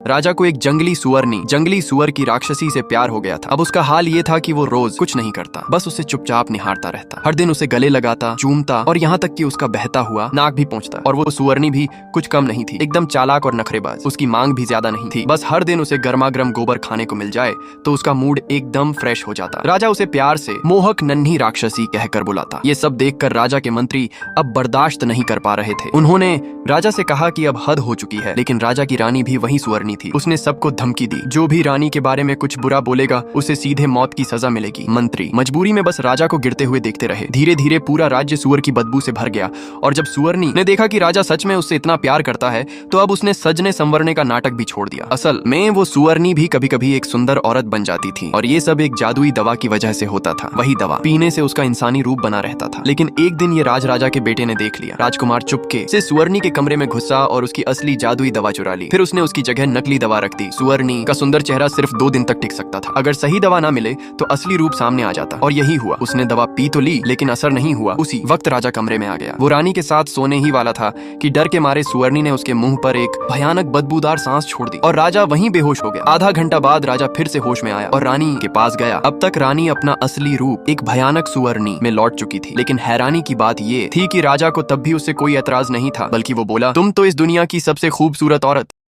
राजा को एक जंगली सुअर की राक्षसी से प्यार हो गया था। अब उसका हाल ये था कि वो रोज कुछ नहीं करता, बस उसे चुपचाप निहारता रहता। हर दिन उसे गले लगाता, चूमता और यहाँ तक कि उसका बहता हुआ नाक भी पहुंचता। और वो सुअरनी भी कुछ कम नहीं थी, एकदम चालाक और नखरेबाज। उसकी मांग भी ज्यादा नहीं थी, बस हर दिन उसे गर्मा गर्म गोबर खाने को मिल जाए तो उसका मूड एकदम फ्रेश हो जाता। राजा उसे प्यार से मोहक नन्ही राक्षसी कहकर बुलाता। ये सब देखकर राजा के मंत्री अब बर्दाश्त नहीं कर पा रहे थे। उन्होंने राजा से कहा कि अब हद हो चुकी है, लेकिन राजा की रानी भी वही सुअरनी थी। उसने सबको धमकी दी, जो भी रानी के बारे में कुछ बुरा बोलेगा उसे सीधे मौत की सजा मिलेगी। मंत्री मजबूरी में बस राजा को गिरते हुए देखते रहे। धीरे धीरे पूरा राज्य सुअर की बदबू से भर गया और जब सुअरनी ने देखा कि राजा सच में उससे इतना प्यार करता है तो अब उसने सजने संवरने का नाटक भी छोड़ दिया। असल में वो सुअरनी भी कभी कभी एक सुंदर औरत बन जाती थी और ये सब एक जादुई दवा की वजह से होता था। वही दवा पीने से उसका इंसानी रूप बना रहता था। लेकिन एक दिन ये राजा के बेटे ने देख लिया। राजकुमार चुपके से सुअरनी के कमरे में घुसा और उसकी असली जादुई दवा चुरा ली। फिर उसने उसकी जगह नकली दवा रख दी। सुअरनी का सुंदर चेहरा सिर्फ 2 दिन तक टिक सकता था। अगर सही दवा ना मिले तो असली रूप सामने आ जाता और यही हुआ। उसने दवा पी तो ली लेकिन असर नहीं हुआ। उसी वक्त राजा कमरे में आ गया। वो रानी के साथ सोने ही वाला था कि डर के मारे सुअरनी ने उसके मुंह पर एक भयानक बदबूदार सांस छोड़ दी और राजा वहीं बेहोश हो गया। आधा घंटा बाद राजा फिर से होश में आया और रानी के पास गया। अब तक रानी अपना असली रूप एक भयानक सुअरनी में लौट चुकी थी। लेकिन हैरानी की बात ये थी कि राजा को तब भी उससे कोई एतराज नहीं था, बल्कि वो बोला, तुम तो इस दुनिया की सबसे खूबसूरत औरत